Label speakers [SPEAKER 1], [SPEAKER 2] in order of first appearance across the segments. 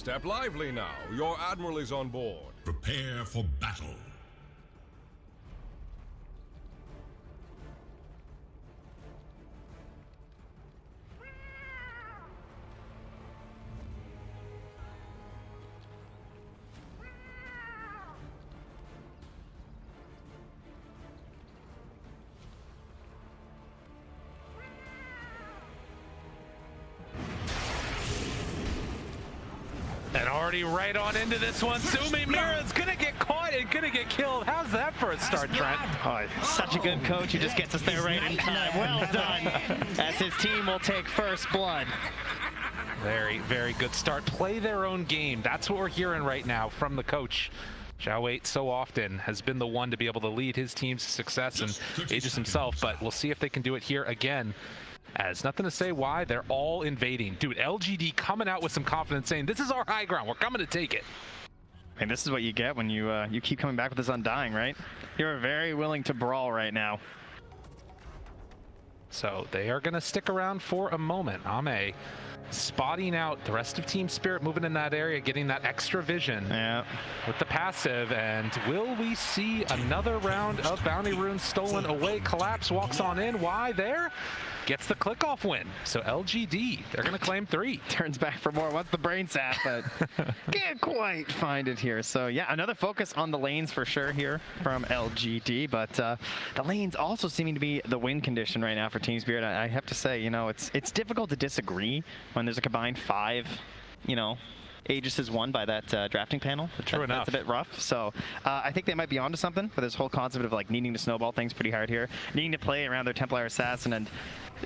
[SPEAKER 1] Step lively now. Your admiral is on board.
[SPEAKER 2] Prepare for battle.
[SPEAKER 3] And already right on into this one. Sumi Mira's gonna get caught and gonna get killed. How's that for a start, Trent?
[SPEAKER 4] Oh, such a good coach who just gets us there right in time. Well done. As his team will take first blood.
[SPEAKER 3] Very, very good start. Play their own game. That's what we're hearing right now from the coach. Xiao Wei so often has been the one to be able to lead his team's success and Aegis himself, but we'll see if they can do it here again. As nothing to say why, they're all invading. Dude, LGD coming out with some confidence saying, this is our high ground, we're coming to take it.
[SPEAKER 4] And this is what you get when you keep coming back with this Undying, right? You're very willing to brawl right now.
[SPEAKER 3] So they are gonna stick around for a moment. Ame spotting out the rest of Team Spirit, moving in that area, getting that extra vision with the passive. And will we see another round of bounty runes stolen away? Collapse walks on in. Why there? Gets the click-off win. So LGD, they're going to claim 3.
[SPEAKER 4] Turns back for more. Wants the brain sap, but can't quite find it here. So yeah, another focus on the lanes for sure here from LGD. But the lanes also seeming to be the win condition right now for Team Spirit. I have to say, you know, it's difficult to disagree when there's a combined 5, you know, Aegis is won by that drafting panel.
[SPEAKER 3] True enough.
[SPEAKER 4] That's a bit rough. So I think they might be onto something for this whole concept of like needing to snowball things pretty hard here, needing to play around their Templar Assassin. And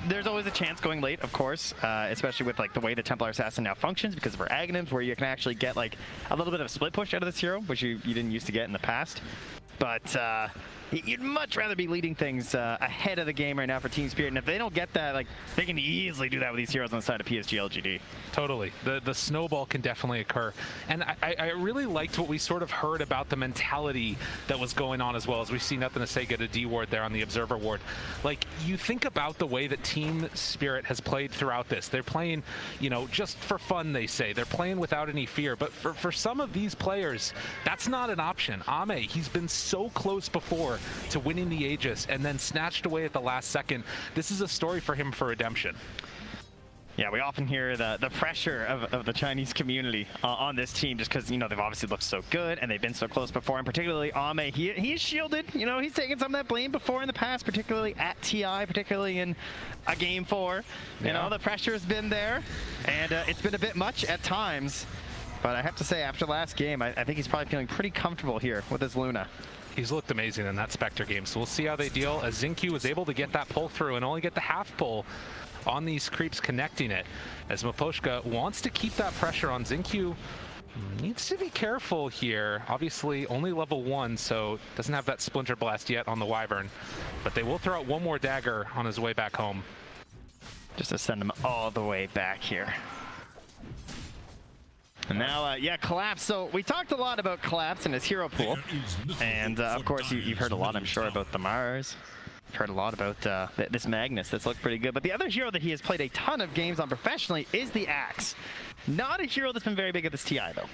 [SPEAKER 4] there's always a chance going late, of course, especially with like the way the Templar Assassin now functions because of her Aghanims, where you can actually get like a little bit of split push out of this hero, which you didn't used to get in the past. But you'd much rather be leading things ahead of the game right now for Team Spirit. And if they don't get that, like, they can easily do that with these heroes on the side of PSG LGD.
[SPEAKER 3] Totally. The snowball can definitely occur. And I really liked what we sort of heard about the mentality that was going on as well, as we see Nothing to Say get a D ward there on the Observer ward. Like, you think about the way that Team Spirit has played throughout this. They're playing, you know, just for fun, they say. They're playing without any fear. But for some of these players, that's not an option. Ame, he's been so close before to winning the Aegis and then snatched away at the last second. This is a story for him for redemption.
[SPEAKER 4] Yeah, we often hear the pressure of the Chinese community on this team just because, you know, they've obviously looked so good and they've been so close before. And particularly Ame, he's shielded. You know, he's taken some of that blame before in the past, particularly at TI, particularly in a Game 4. You know, the pressure has been there and it's been a bit much at times. But I have to say, after last game, I think he's probably feeling pretty comfortable here with his Luna.
[SPEAKER 3] He's looked amazing in that Spectre game, so we'll see how they deal, as Xingqiu was able to get that pull through and only get the half pull on these creeps connecting it, as Miposhka wants to keep that pressure on. Xingqiu needs to be careful here. Obviously only level 1, so doesn't have that Splinter Blast yet on the Wyvern, but they will throw out one more dagger on his way back home.
[SPEAKER 4] Just to send him all the way back here. And now, yeah, Collapse. So we talked a lot about Collapse and his hero pool. And of course, you've heard a lot, I'm sure, about the Mars. You've heard a lot about this Magnus that's looked pretty good. But the other hero that he has played a ton of games on professionally is the Axe. Not a hero that's been very big at this TI, though.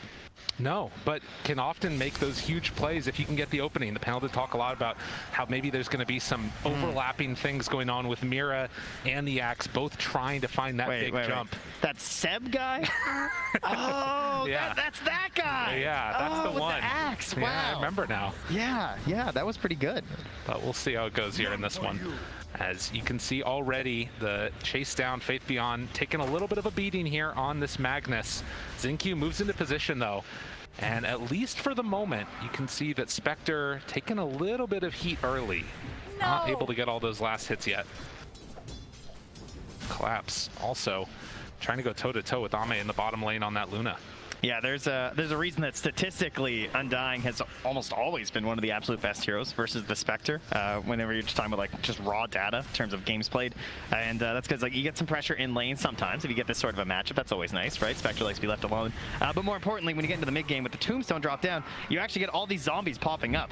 [SPEAKER 3] No, but can often make those huge plays if you can get the opening. The panel did talk a lot about how maybe there's going to be some overlapping things going on with Mira and the Axe, both trying to find that big jump.
[SPEAKER 4] That Seb guy? Oh,
[SPEAKER 3] yeah.
[SPEAKER 4] that's that guy!
[SPEAKER 3] Yeah, that's the
[SPEAKER 4] with
[SPEAKER 3] one.
[SPEAKER 4] The Axe. Wow.
[SPEAKER 3] Yeah, I remember now.
[SPEAKER 4] Yeah, that was pretty good.
[SPEAKER 3] But we'll see how it goes here in this one. As you can see already, the chase down, Faith Beyond, taking a little bit of a beating here on this Magnus. Xingqiu moves into position though, and at least for the moment, you can see that Spectre taking a little bit of heat early. Not able to get all those last hits yet. Collapse also trying to go toe-to-toe with Ame in the bottom lane on that Luna.
[SPEAKER 4] Yeah, there's a reason that statistically Undying has almost always been one of the absolute best heroes versus the Spectre. Whenever you're just talking about like just raw data in terms of games played, and that's because like you get some pressure in lane sometimes if you get this sort of a matchup. That's always nice, right? Spectre likes to be left alone. But more importantly, when you get into the mid game with the Tombstone drop down, you actually get all these zombies popping up,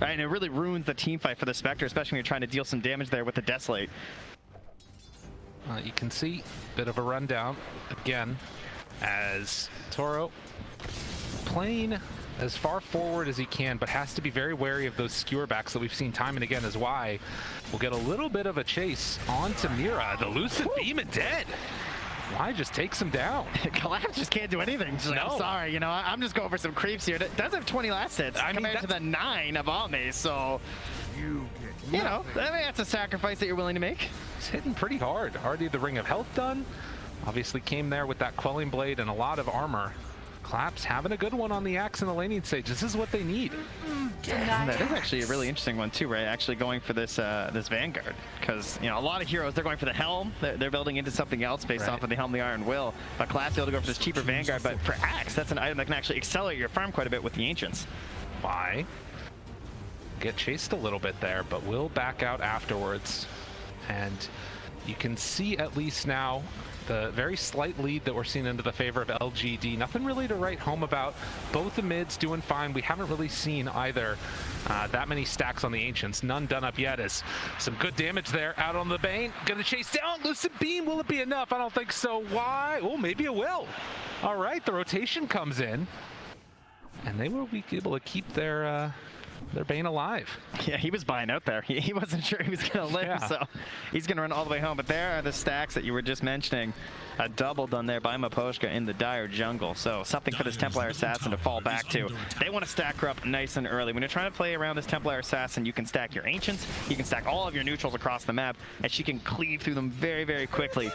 [SPEAKER 4] right? And it really ruins the team fight for the Spectre, especially when you're trying to deal some damage there with the Desolate.
[SPEAKER 3] You can see a bit of a rundown again. as Toro playing as far forward as he can, but has to be very wary of those skewer backs that we've seen time and again, as Y will get a little bit of a chase onto Mira. The Lucid Beam and dead. Y just takes him down.
[SPEAKER 4] Collapse just can't do anything. Just like,
[SPEAKER 3] No.
[SPEAKER 4] I'm sorry, you know, I'm just going for some creeps here. It does have 20 last hits compared to the 9 of Ame, so you know, I mean, that's a sacrifice that you're willing to make.
[SPEAKER 3] He's hitting pretty hard. Already the Ring of Health done. Obviously came there with that Quelling Blade and a lot of armor. Claps having a good one on the axe in the laning stage. This is what they need.
[SPEAKER 4] That is actually a really interesting one too, right? Actually going for this this Vanguard, because you know a lot of heroes they're going for the helm. They're building into something else based off of the helm, the Iron Will. But Claps able to go for this cheaper Vanguard, but for axe, that's an item that can actually accelerate your farm quite a bit with the Ancients.
[SPEAKER 3] Why? Get chased a little bit there, but will back out afterwards. And you can see at least now the very slight lead that we're seeing into the favor of Psglgd. Nothing really to write home about. Both the mids doing fine. We haven't really seen either that many stacks on the Ancients. None done up yet. As some good damage there out on the Bane. Gonna chase down. Lucid Beam. Will it be enough? I don't think so. Why? Oh, maybe it will. All right, the rotation comes in. And they will be able to keep their Bane alive.
[SPEAKER 4] Yeah, he was buying out there. He wasn't sure he was going to live, so he's going to run all the way home. But there are the stacks that you were just mentioning. A double done there by Miposhka in the dire jungle. So something for this Templar Assassin to fall back to. They want to stack her up nice and early. When you're trying to play around this Templar Assassin, you can stack your Ancients, you can stack all of your neutrals across the map, and she can cleave through them very, very quickly.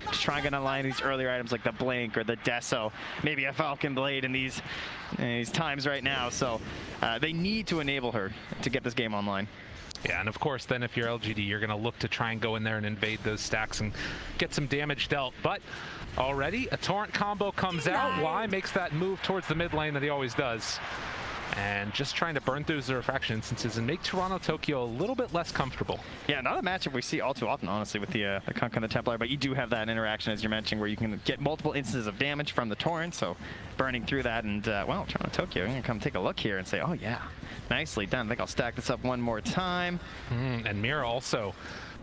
[SPEAKER 4] Just try and get online these earlier items like the Blink or the Deso, maybe a Falcon Blade in these times right now. So they need to enable her to get this game online.
[SPEAKER 3] Yeah, and of course, then if you're Psglgd, you're going to look to try and go in there and invade those stacks and get some damage dealt. But already, a Torrent combo comes out. Y makes that move towards the mid lane that he always does. And just trying to burn through the refraction instances and make Toronto Tokyo a little bit less comfortable.
[SPEAKER 4] Yeah, not a matchup we see all too often, honestly, with the Kunkka and the Templar, but you do have that interaction, as you're mentioning, where you can get multiple instances of damage from the Torrent, so burning through that, and, well, Toronto Tokyo, I'm going to come take a look here and say, oh, yeah, nicely done. I think I'll stack this up one more time.
[SPEAKER 3] And Mira also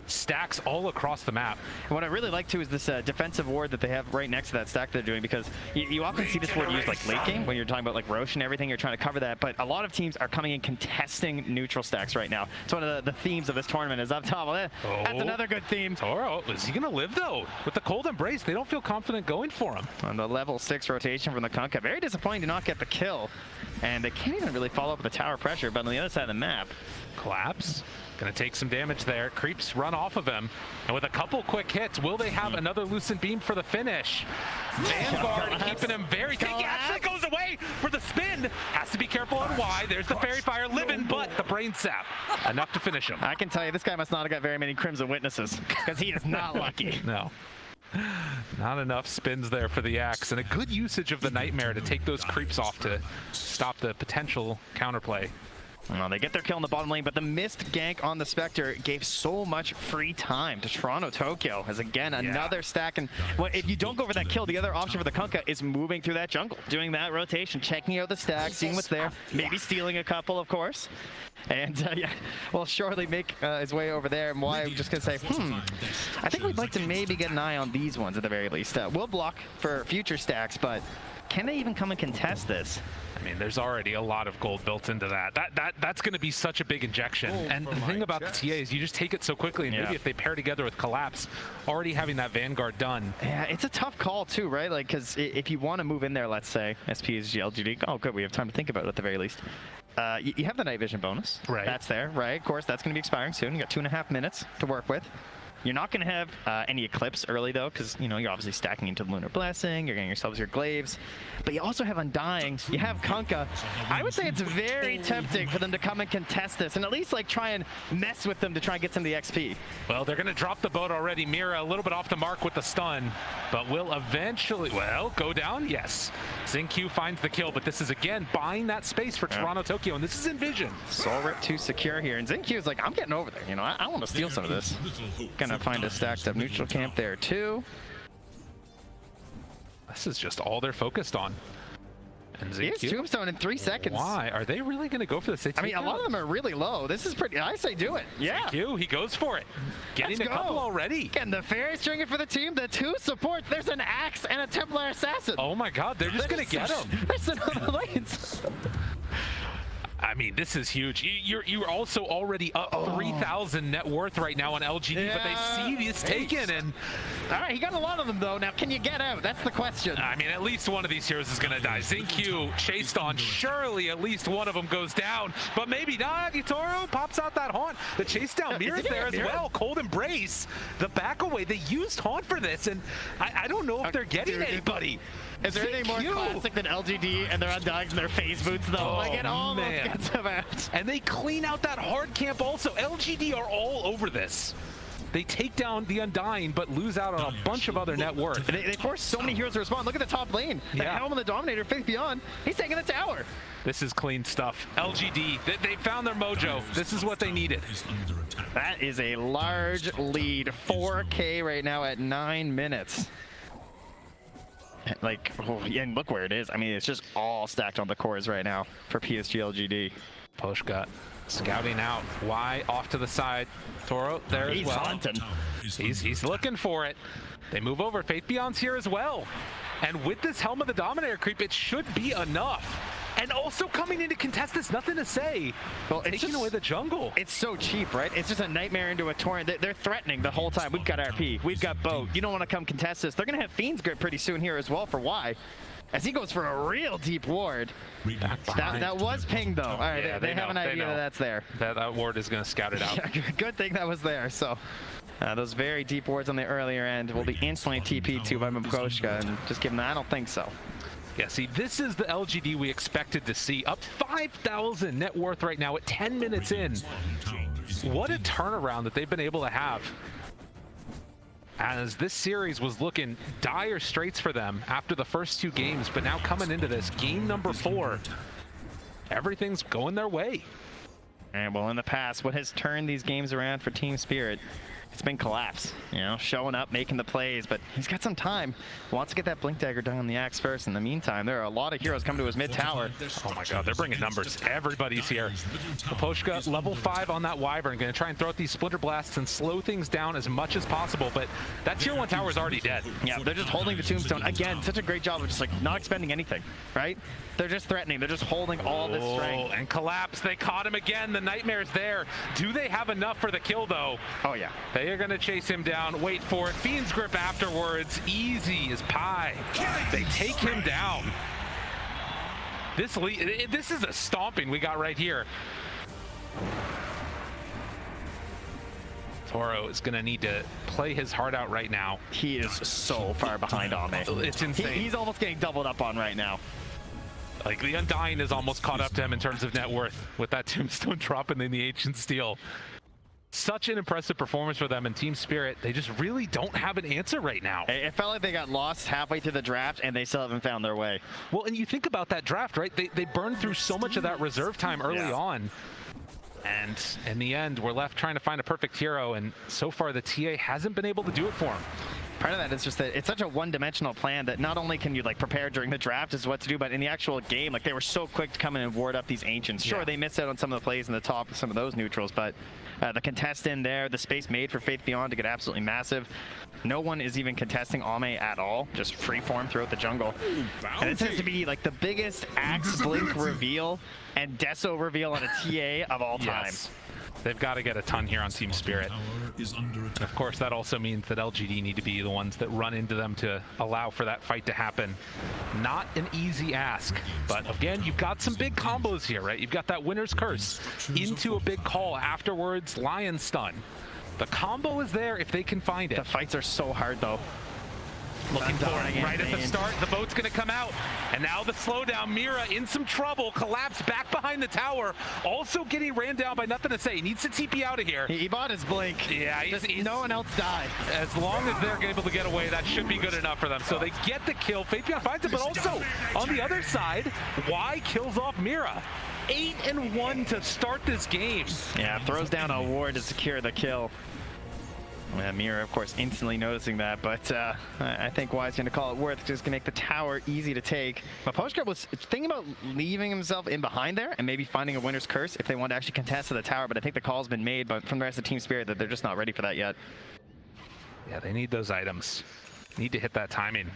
[SPEAKER 3] stacks all across the map.
[SPEAKER 4] And what I really like too is this defensive ward that they have right next to that stack they're doing, because you often see this ward used like late game when you're talking about like Roche and everything, you're trying to cover that, but a lot of teams are coming in contesting neutral stacks right now. It's one of the themes of this tournament is up top. That's another good theme.
[SPEAKER 3] Toro, is he going to live though? With the Cold Embrace, they don't feel confident going for him.
[SPEAKER 4] On the level 6 rotation from the Kunkka, very disappointing to not get the kill, and they can't even really follow up with the tower pressure, but on the other side of the map.
[SPEAKER 3] Collapse. Gonna take some damage there. Creeps run off of him. And with a couple quick hits, will they have another Lucent Beam for the finish? Vanguard keeping him very tight. He actually goes away for the spin. Has to be careful on Y. There's the Fairy Fire living, but the Brain Sap. Enough to finish him.
[SPEAKER 4] I can tell you, this guy must not have got very many Crimson Witnesses, because he is not lucky.
[SPEAKER 3] No. Not enough spins there for the axe, and a good usage of the Nightmare to take those creeps off to stop the potential counterplay.
[SPEAKER 4] Well, they get their kill in the bottom lane, but the missed gank on the Spectre gave so much free time to Toronto Tokyo, as again, another stack. And well, if you don't go for that kill, the other option for the Kunkka is moving through that jungle, doing that rotation, checking out the stack, seeing what's there, maybe stealing a couple, of course. And yeah, will surely make his way over there. And why I'm just going to say, I think we'd like to maybe get an eye on these ones at the very least. We'll block for future stacks, but can they even come and contest this?
[SPEAKER 3] I mean, there's already a lot of gold built into that. That's going to be such a big injection. And the thing about the TA is you just take it so quickly, and maybe if they pair together with Collapse, already having that Vanguard done.
[SPEAKER 4] Yeah, it's a tough call too, right? Like, because if you want to move in there, let's say, Psglgd, oh good, we have time to think about it at the very least. You have the night vision bonus.
[SPEAKER 3] Right.
[SPEAKER 4] That's there, right? Of course, that's going to be expiring soon. You got 2.5 minutes to work with. You're not going to have any Eclipse early, though, because, you know, you're obviously stacking into the Lunar Blessing, you're getting yourselves your Glaives, but you also have Undying, you have Kunkka. I would say it's very tempting for them to come and contest this, and at least, like, try and mess with them to try and get some of the XP.
[SPEAKER 3] Well, they're going to drop the boat already. Mira a little bit off the mark with the stun, but will eventually, well, go down, yes. Xingqiu finds the kill, but this is, again, buying that space for Toronto Tokyo, and this is in vision.
[SPEAKER 4] Soul Rip to secure here, and Xingqiu is like, I'm getting over there, you know, I want to steal some of this. Gonna find a stacked up neutral camp there too.
[SPEAKER 3] This is just all they're focused on. And
[SPEAKER 4] Here's
[SPEAKER 3] ZQ.
[SPEAKER 4] Tombstone in 3 seconds.
[SPEAKER 3] Why? Are they really going to go for the
[SPEAKER 4] I mean, a lot of them are really low. This is pretty. I say do it. Yeah.
[SPEAKER 3] ZQ, he goes for it. Getting
[SPEAKER 4] Let's
[SPEAKER 3] a couple
[SPEAKER 4] go.
[SPEAKER 3] already.
[SPEAKER 4] Again, the Fairy stringer for the team. The 2 supports. There's an Axe and a Templar Assassin.
[SPEAKER 3] Oh my god, they're just going to get him.
[SPEAKER 4] There's another lanes.
[SPEAKER 3] I mean, this is huge. You're also already up 3,000 net worth right now on LGD, but they see this taken, and
[SPEAKER 4] all right, he got a lot of them though. Now, can you get out? That's the question.
[SPEAKER 3] I mean, at least one of these heroes is going to die. ZQ chased on. Surely at least one of them goes down, but maybe not. Yutoro pops out that haunt. The chase down Mira's there as well. Cold Embrace, the back away. They used haunt for this, and I don't know if they're getting anybody.
[SPEAKER 4] Is there anything more classic than LGD and their Undyings and their phase boots though?
[SPEAKER 3] Oh,
[SPEAKER 4] like it almost
[SPEAKER 3] man.
[SPEAKER 4] gets them out.
[SPEAKER 3] And they clean out that hard camp also. LGD are all over this. They take down the Undying, but lose out on a bunch of other net worth.
[SPEAKER 4] They force so many heroes to respond. Look at the top lane. The Helm and the Dominator, Faith Beyond. He's taking the tower.
[SPEAKER 3] This is clean stuff. LGD, they found their mojo. This is what they needed.
[SPEAKER 4] That is a large lead. 4K right now at 9 minutes. Like, oh, yeah, and look where it is. I mean, it's just all stacked on the cores right now for PSG LGD.
[SPEAKER 3] Psglgd scouting out. Y off to the side. Toro there as well.
[SPEAKER 4] Hunting.
[SPEAKER 3] He's looking for it. They move over. Faith Beyond's here as well. And with this Helm of the Dominator creep, it should be enough. And also coming in to contest this, nothing to say.
[SPEAKER 4] Well, it's
[SPEAKER 3] taking away the jungle.
[SPEAKER 4] It's so cheap, right? It's just a nightmare into a torrent. They're threatening the whole time. We've got RP. We've got boat. You don't want to come contest this. They're going to have Fiend's Grip pretty soon here as well for Y. As he goes for a real deep ward. That was pinged though. All right,
[SPEAKER 3] Yeah,
[SPEAKER 4] they have an idea that that's there.
[SPEAKER 3] That ward is going to scout it out.
[SPEAKER 4] Good thing that was there. So those very deep wards on the earlier end will be instantly TP'd to by Psglgd and just give them that. I don't think so.
[SPEAKER 3] Yeah, see, this is the LGD we expected to see. Up 5,000 net worth right now at 10 minutes in. What a turnaround that they've been able to have. As this series was looking dire straits for them after the first 2 games, but now coming into this, game number 4, everything's going their way.
[SPEAKER 4] And well, in the past, what has turned these games around for Team Spirit? It's been Collapse, you know, showing up, making the plays, but he's got some time. Wants to get that Blink Dagger done on the Axe first. In the meantime, there are a lot of heroes coming to his mid tower.
[SPEAKER 3] Oh my god, they're bringing numbers. Everybody's here. Psglgd, level 5 on that Wyvern, going to try and throw out these Splinter Blasts and slow things down as much as possible, but that tier 1 tower is already dead.
[SPEAKER 4] Yeah, they're just holding the Tombstone. Again, such a great job of just like not expending anything, right? They're just threatening. They're just holding all this strength.
[SPEAKER 3] And Collapse, they caught him again. The Nightmare's there. Do they have enough for the kill though?
[SPEAKER 4] Oh yeah.
[SPEAKER 3] They are going to chase him down. Wait for it. Fiend's Grip afterwards. Easy as pie. They take him down. This is a stomping we got right here. Toro is going to need to play his heart out right now.
[SPEAKER 4] He is so far behind on me.
[SPEAKER 3] It's insane.
[SPEAKER 4] He's almost getting doubled up on right now.
[SPEAKER 3] Like, the Undying is almost caught up to him in terms of net worth with that Tombstone dropping in the Ancient Steel. Such an impressive performance for them in Team Spirit. They just really don't have an answer right now.
[SPEAKER 4] It felt like they got lost halfway through the draft and they still haven't found their way.
[SPEAKER 3] Well, and you think about that draft, right? They burned through so much of that reserve time early on. And in the end, we're left trying to find a perfect hero, and so far the TA hasn't been able to do it for him.
[SPEAKER 4] Part of that is just that it's such a one-dimensional plan that not only can you like prepare during the draft as what to do, but in the actual game, like they were so quick to come in and ward up these Ancients. Sure, they missed out on some of the plays in the top of some of those neutrals, but the contest in there, the space made for Faith Beyond to get absolutely massive. No one is even contesting Ame at all, just freeform throughout the jungle. And it tends to be like the biggest Axe Blink reveal and Deso reveal on a TA of all time.
[SPEAKER 3] Yes. They've got to get a ton here on Team Spirit. And of course, that also means that LGD need to be the ones that run into them to allow for that fight to happen. Not an easy ask, but again, you've got some big combos here, right? You've got that Winner's Curse into a big call afterwards, Lion Stun. The combo is there if they can find it.
[SPEAKER 4] The fights are so hard though.
[SPEAKER 3] Looking for it right at the start. The boat's going to come out. And now the slowdown. Mira in some trouble. Collapse back behind the tower. Also getting ran down by nothing to say. He needs to TP out of here.
[SPEAKER 4] He bought his blink.
[SPEAKER 3] Yeah, he's,
[SPEAKER 4] no one else died.
[SPEAKER 3] As long as they're able to get away, that should be good enough for them. So they get the kill. Faith Beyond finds it, but also on the other side, Y kills off Mira. 8-1 to start this game.
[SPEAKER 4] Yeah, throws down a ward to secure the kill. Yeah, Mira, of course, instantly noticing that, but I think Y's going to call it worth just to make the tower easy to take. But Psglgd was thinking about leaving himself in behind there and maybe finding a winner's curse if they want to actually contest to the tower, but I think the call's been made from the rest of Team Spirit that they're just not ready for that yet.
[SPEAKER 3] Yeah, they need those items. Need to hit that timing.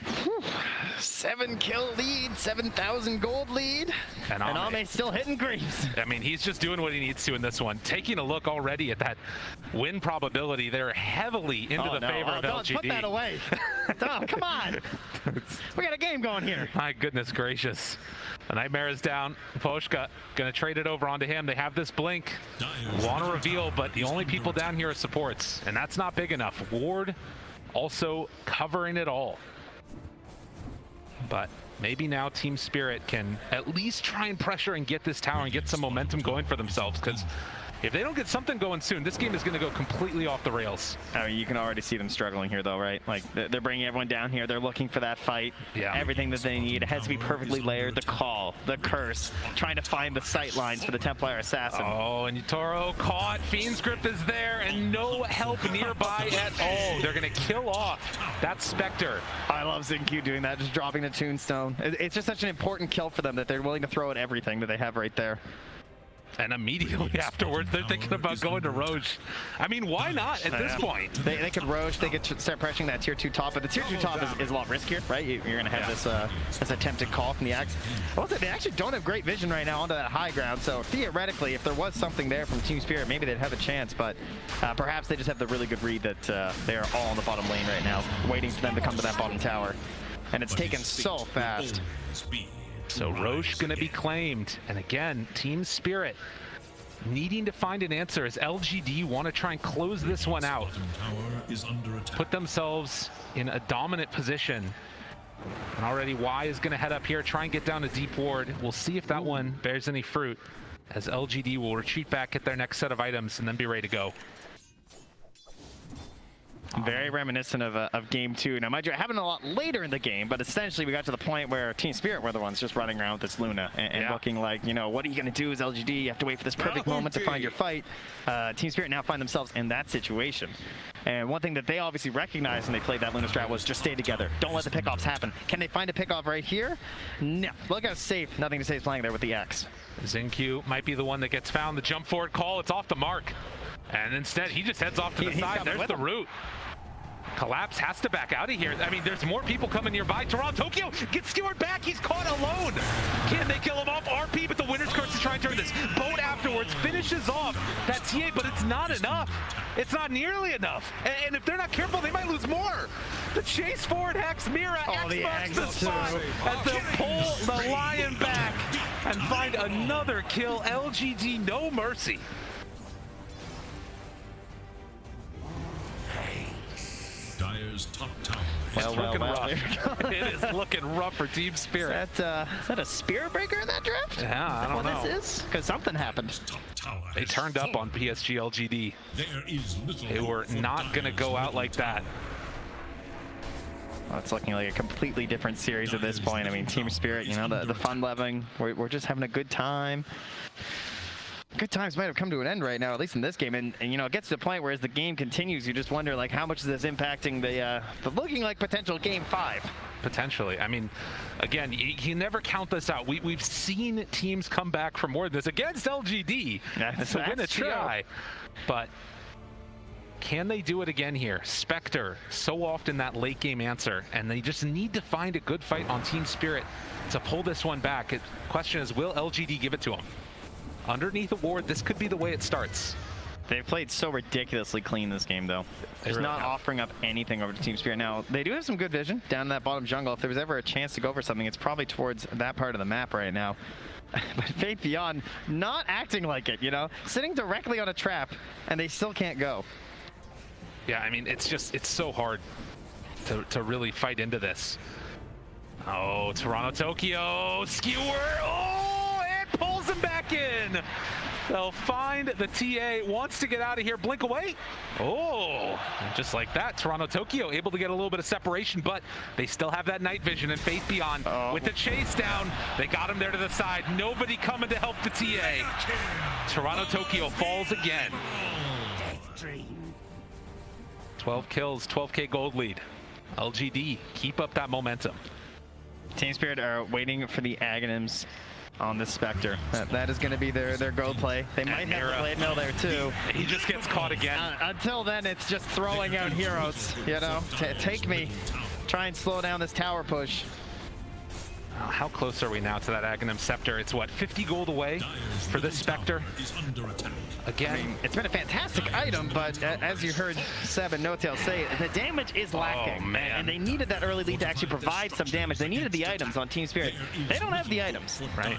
[SPEAKER 4] 7 kill lead, 7,000 gold lead, and Ame still hitting creeps.
[SPEAKER 3] I mean, he's just doing what he needs to in this one. Taking a look already at that win probability, they're heavily into the favor of LGD.
[SPEAKER 4] Put that away. Oh, come on. We got a game going here.
[SPEAKER 3] My goodness gracious. The Nightmare is down. Psglgd gonna trade it over onto him. They have this blink. Want to reveal, but the only people down here are supports, and that's not big enough. Ward also covering it all. But maybe now Team Spirit can at least try and pressure and get this tower and get some momentum going for themselves, because if they don't get something going soon, this game is going to go completely off the rails.
[SPEAKER 4] I mean, you can already see them struggling here, though, right? Like, they're bringing everyone down here. They're looking for that fight.
[SPEAKER 3] Yeah.
[SPEAKER 4] Everything that they need. It has to be perfectly layered. The call, the curse, trying to find the sight lines for the Templar Assassin.
[SPEAKER 3] Oh, and Toro caught. Fiend's Grip is there, and no help nearby at all. They're going to kill off that Spectre.
[SPEAKER 4] I love Xingqiu doing that, just dropping the Tombstone. It's just such an important kill for them that they're willing to throw at everything that they have right there.
[SPEAKER 3] And immediately afterwards, they're thinking about going to Roche. I mean, why not at this point?
[SPEAKER 4] They could Roche, they could start pressuring that tier 2 top, but the tier 2 top is a lot riskier, right? You're going to have this attempted call from the Axe. Also, they actually don't have great vision right now onto that high ground, so theoretically, if there was something there from Team Spirit, maybe they'd have a chance, but perhaps they just have the really good read that they are all on the bottom lane right now, waiting for them to come to that bottom tower. And it's taken so fast.
[SPEAKER 3] So Roche gonna be claimed, and again, Team Spirit needing to find an answer as LGD want to try and close this one out. Put themselves in a dominant position. And already Y is gonna head up here, try and get down to deep ward. We'll see if that one bears any fruit, as LGD will retreat back, get their next set of items, and then be ready to go.
[SPEAKER 4] Very reminiscent of game 2. Now, mind you, it happened a lot later in the game, but essentially we got to the point where Team Spirit were the ones just running around with this Luna and looking like, you know, what are you going to do as LGD? You have to wait for this perfect moment to find your fight. Team Spirit now find themselves in that situation. And one thing that they obviously recognized when they played that Luna strat was just stay together. Don't let the pickoffs happen. Can they find a pickoff right here? No. Look how safe Nothing to Say is playing there with the X.
[SPEAKER 3] Xingqiu might be the one that gets found. The jump forward call, it's off the mark. And instead, he just heads off to the side. There's the route. Collapse has to back out of here. I mean, there's more people coming nearby. Tokyo gets skewered back. He's caught alone. Can they kill him off? RP, but the winner's curse to try and turn this. Boat afterwards finishes off that TA, but it's not enough. It's not nearly enough. And if they're not careful, they might lose more. The chase forward Hex Mira X marks the spot as they pull the Lion back and find another kill. LGD, no mercy.
[SPEAKER 2] Dire's top tower.
[SPEAKER 3] It's looking rough. It is looking rough for Team Spirit.
[SPEAKER 4] Is that a Spirit Breaker in that draft?
[SPEAKER 3] Yeah, I don't know.
[SPEAKER 4] This is? Because something happened.
[SPEAKER 3] They turned up on PSG LGD.
[SPEAKER 2] There is little
[SPEAKER 3] They were not going to go out like that.
[SPEAKER 4] Well, it's looking like a completely different series at this point. I mean, Team Spirit, you know, the fun loving. We're just having a good time. Good times might have come to an end right now, at least in this game, and you know, it gets to the point where as the game continues, you just wonder like how much is this impacting the looking like potential game 5.
[SPEAKER 3] Potentially. I mean, again, you never count this out. We've seen teams come back for more than this against LGD to win a TI, but can they do it again here? Spectre, so often that late game answer, and they just need to find a good fight on Team Spirit to pull this one back. The question is, will LGD give it to them? Underneath the ward, this could be the way it starts.
[SPEAKER 4] They've played so ridiculously clean this game, though. Just not offering up anything over to Team Spirit. Now, they do have some good vision down in that bottom jungle. If there was ever a chance to go for something, it's probably towards that part of the map right now. But Fate Beyond not acting like it, you know? Sitting directly on a trap, and they still can't go.
[SPEAKER 3] Yeah, I mean, it's so hard to really fight into this. Oh, Tokyo, skewer, oh, and pulls him back in. They'll find the TA, wants to get out of here, blink away. Oh, and just like that, Tokyo able to get a little bit of separation, but they still have that night vision and Faith Beyond. With the chase down, they got him there to the side. Nobody coming to help the TA. Tokyo falls again. 12 kills, 12k gold lead. LGD, keep up that momentum.
[SPEAKER 4] Team Spirit are waiting for the Aghanims on the Spectre. That is going to be their gold play. They might have the blade mill there too.
[SPEAKER 3] He just gets caught again.
[SPEAKER 4] Until then, it's just throwing out heroes, you know? Take me. Try and slow down this tower push.
[SPEAKER 3] How close are we now to that Aghanim Scepter? It's what, 50 gold away for this Spectre? Again,
[SPEAKER 4] I mean, it's been a fantastic item, but as you heard Seb and No-Tail say, the damage is lacking.
[SPEAKER 3] Oh, man.
[SPEAKER 4] And they needed that early lead to actually provide some damage. They needed the items on Team Spirit. They don't have the items.
[SPEAKER 3] Right.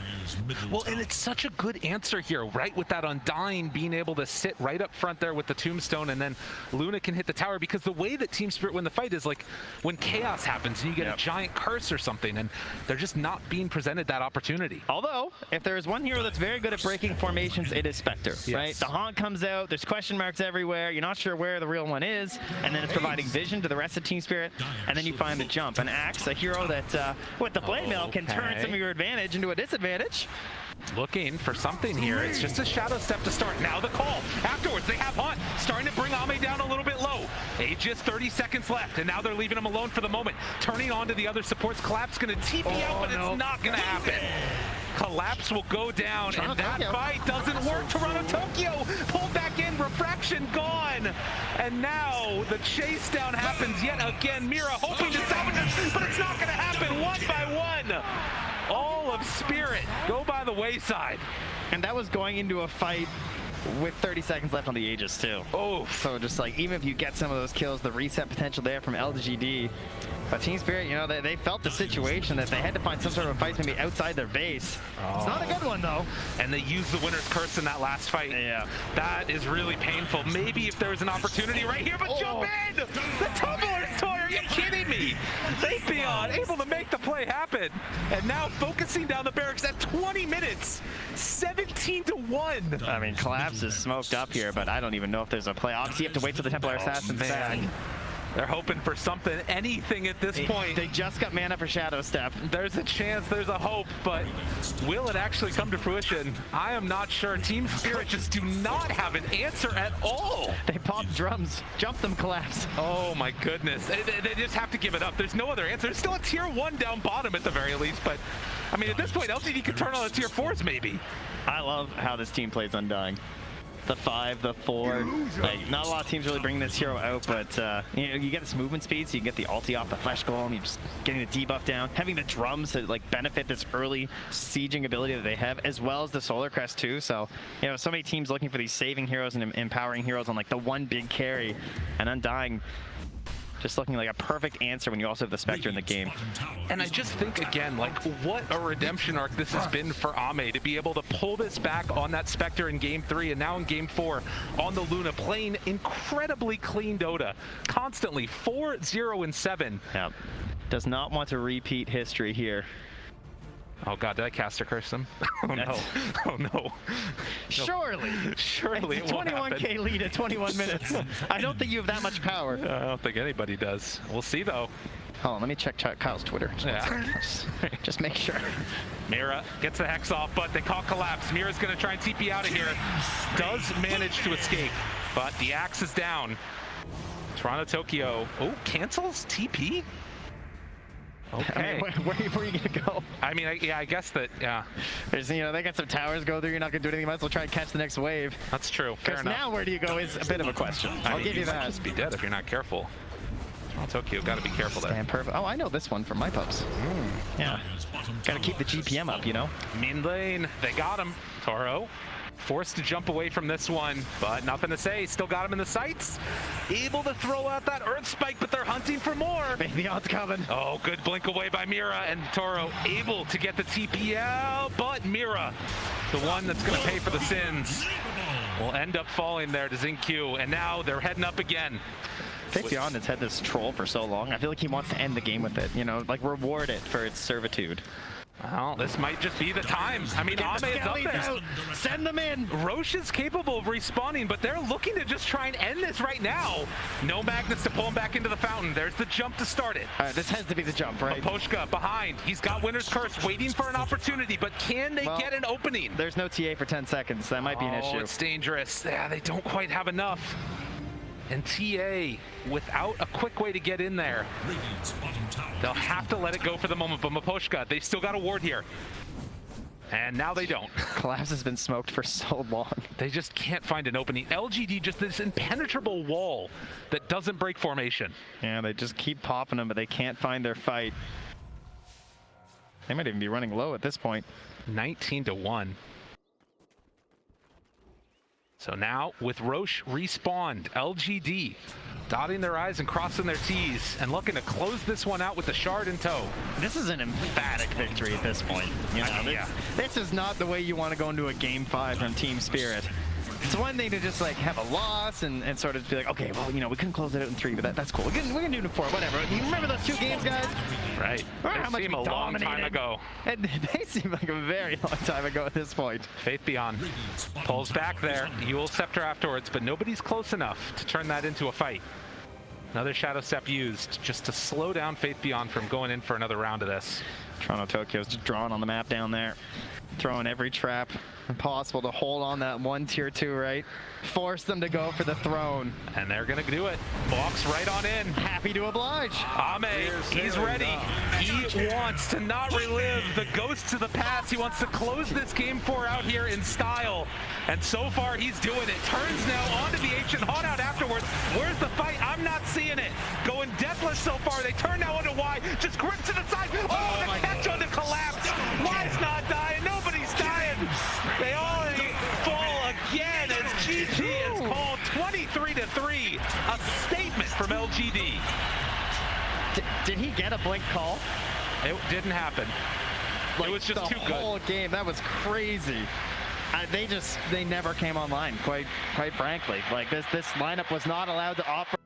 [SPEAKER 3] Well, and it's such a good answer here, right? With that Undying being able to sit right up front there with the Tombstone, and then Luna can hit the tower, because the way that Team Spirit win the fight is like when chaos happens and you get a giant curse or something, and they're just not being presented that opportunity.
[SPEAKER 4] Although, if there is one hero that's very good at breaking formations, it is Spectre, right? The Haunt comes out, there's question marks everywhere, you're not sure where the real one is, and then it's providing vision to the rest of Team Spirit, and then you find the jump. And Axe, a hero that, with the blade mail, can turn some of your advantage into a disadvantage.
[SPEAKER 3] Looking for something here. It's just a shadow step to start. Now the call. Afterwards, they have Haunt starting to bring Ame down a little bit low. Aegis, 30 seconds left, and now they're leaving him alone for the moment. Turning on to the other supports. Collapse going to TP out, but it's not going to happen. Collapse will go down, and that fight doesn't work. Toronto Tokyo pulled back in, refraction gone, and now the chase down happens yet again. Mira hoping to salvage it, but it's not going to happen. One by one, all of Spirit go by the wayside.
[SPEAKER 4] And that was going into a fight with 30 seconds left on the Aegis too.
[SPEAKER 3] Oh,
[SPEAKER 4] so just like, even if you get some of those kills, the reset potential there from LGD. But Team Spirit, you know, they felt the situation that they had to find some sort of a fight maybe outside their base. It's not a good one though.
[SPEAKER 3] And they used the winner's curse in that last fight.
[SPEAKER 4] Yeah.
[SPEAKER 3] That is really painful. Maybe if there was an opportunity right here, but jump in! The Tumbler's toy, are you kidding me? They've able to make the play happen. And now focusing down the barracks at 20 minutes, 17-1.
[SPEAKER 4] I mean, Collapse is smoked up here, but I don't even know if there's a play. Obviously, you have to wait till the Templar Assassin's back.
[SPEAKER 3] They're hoping for something, anything at this point.
[SPEAKER 4] They just got mana for Shadow Step.
[SPEAKER 3] There's a chance, there's a hope, but will it actually come to fruition? I am not sure. Team Spirit just do not have an answer at all.
[SPEAKER 4] They pop drums, jump them, Collapse.
[SPEAKER 3] Oh my goodness. They just have to give it up. There's no other answer. There's still a tier 1 down bottom at the very least, but I mean, at this point, LGD could turn on the tier 4s maybe.
[SPEAKER 4] I love how this team plays Undying. The 5, the 4, like not a lot of teams really bring this hero out, but you know, you get this movement speed, so you can get the ulti off the Flesh Golem, you're just getting the debuff down, having the drums to like benefit this early sieging ability that they have, as well as the Solar Crest too. So you know, so many teams looking for these saving heroes and empowering heroes on like the one big carry, and Undying just looking like a perfect answer when you also have the Spectre in the game.
[SPEAKER 3] And I just think, again, like, what a redemption arc this has been for Ame to be able to pull this back on that Spectre in Game 3 and now in Game 4 on the Luna, playing incredibly clean Dota, constantly 4-0-7.
[SPEAKER 4] Yep. Does not want to repeat history here.
[SPEAKER 3] Oh god, did I caster curse them? Oh no. Oh no.
[SPEAKER 4] Surely.
[SPEAKER 3] Surely
[SPEAKER 4] it's a 21k lead at 21 minutes. I don't think you have that much power.
[SPEAKER 3] I don't think anybody does. We'll see though.
[SPEAKER 4] Hold on, let me check Kyle's Twitter. Just make sure.
[SPEAKER 3] Mira gets the Hex off, but they call Collapse. Mira's gonna try and TP out of here. Does manage to escape, but the axe is down. Toronto Tokyo, oh, cancels TP? Okay.
[SPEAKER 4] I mean, where are you gonna go?
[SPEAKER 3] I mean, I guess that, yeah.
[SPEAKER 4] There's, you know, they got some towers go through. You're not gonna do anything. You might as well try and catch the next wave.
[SPEAKER 3] That's true. Fair enough.
[SPEAKER 4] Now, where do you go is a bit of a question. I'll give you that.
[SPEAKER 3] Just be dead if you're not careful. Tokyo, gotta be careful there.
[SPEAKER 4] Stand perfect. Oh, I know this one from my pups. Yeah. Gotta keep the GPM up, you know.
[SPEAKER 3] Min lane, they got him. Toro forced to jump away from this one, but nothing to say. Still got him in the sights. Able to throw out that Earth Spike, but they're hunting for more.
[SPEAKER 4] Beyond's coming.
[SPEAKER 3] Oh, good blink away by Mira, and Toro able to get the TPL, but Mira, the one that's going to pay for the sins, will end up falling there to Xingqiu, and now they're heading up again.
[SPEAKER 4] Beyond has had this troll for so long. I feel like he wants to end the game with it, you know, like reward it for its servitude.
[SPEAKER 3] Well, this might just be the time. I mean, Ame is up there.
[SPEAKER 4] Out. Send them in.
[SPEAKER 3] Roche is capable of respawning, but they're looking to just try and end this right now. No magnets to pull him back into the fountain. There's the jump to start it.
[SPEAKER 4] All right, this has to be the jump, right?
[SPEAKER 3] Psglgd behind. He's got Winner's Curse, waiting for an opportunity, but can they get an opening?
[SPEAKER 4] There's no TA for 10 seconds. That might be an issue.
[SPEAKER 3] Oh, it's dangerous. Yeah, they don't quite have enough. And TA, without a quick way to get in there,
[SPEAKER 2] Radiant's bottom tower.
[SPEAKER 3] they'll have to let it go for the moment. But Miposhka, they've still got a ward here. And now they don't.
[SPEAKER 4] Collapse has been smoked for so long.
[SPEAKER 3] They just can't find an opening. LGD, just this impenetrable wall that doesn't break formation.
[SPEAKER 4] Yeah, they just keep popping them, but they can't find their fight. They might even be running low at this point.
[SPEAKER 3] 19-1. So now, with Roche respawned, LGD dotting their I's and crossing their T's and looking to close this one out with the shard in tow.
[SPEAKER 4] This is an emphatic victory at this point. You know, this is not the way you want to go into a Game 5 from Team Spirit. It's one thing to just like have a loss and sort of be like, okay, well, you know, we couldn't close it out in 3, but that's cool. We can do it in 4, whatever. You remember those 2 games, guys?
[SPEAKER 3] Right. They seem a long time ago.
[SPEAKER 4] And they seem like a very long time ago at this point.
[SPEAKER 3] Faith Beyond pulls back there. Eul Scepter afterwards, but nobody's close enough to turn that into a fight. Another Shadow Step used just to slow down Faith Beyond from going in for another round of this.
[SPEAKER 4] Toronto Tokyo's just drawn on the map down there. Throwing every trap possible to hold on that 1 tier 2, right? Force them to go for the throne.
[SPEAKER 3] And they're gonna do it. Walks right on in.
[SPEAKER 4] Happy to oblige.
[SPEAKER 3] Ame, he's ready. He wants to not relive the ghosts of the past. He wants to close this game 4 out here in style. And so far he's doing it. Turns now onto the Ancient Hot out afterwards. Where's the fight? I'm not seeing it. Going deathless so far. They turn now onto Y. Just grip to the side. Oh, the catch on the collapse. Y's not dying. Nobody's dying. They all fall again as GG is called 23-3. A statement from LGD.
[SPEAKER 4] Did he get a blink call?
[SPEAKER 3] It didn't happen.
[SPEAKER 4] Like,
[SPEAKER 3] it was just too good.
[SPEAKER 4] The whole game, that was crazy. They never came online, quite frankly. Like this lineup was not allowed to operate.